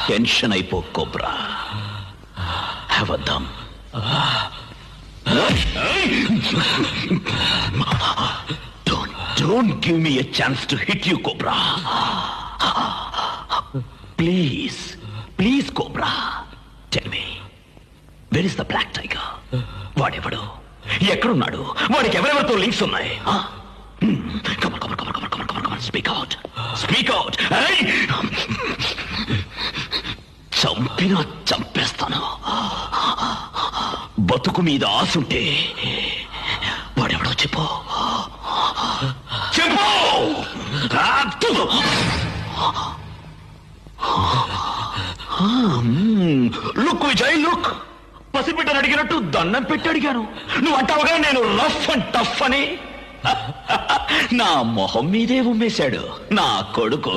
Tension అయిపో cobra. Have a dum. Don't give me a chance to hit you, Cobra. Please, Cobra. Tell me, where is the black tiger? వాడెవడు? ఎక్కడున్నాడు? వాడికి ఎవరెవరితో links ఉన్నాయి? Come on. Speak out. Hey! చంపేస్తాను. బతుకు మీద ఆసుంటే వాడెవడో చెప్పు. Look Vijay, look. పసిబిడ్డను అడిగినట్టు దండం పెట్టి అడిగాను. నువ్వు అంటావుగా నేను రఫ్ అండ్ టఫ్ అని. నా మొహం మీదే ఉమ్మేశాడు నా కొడుకు.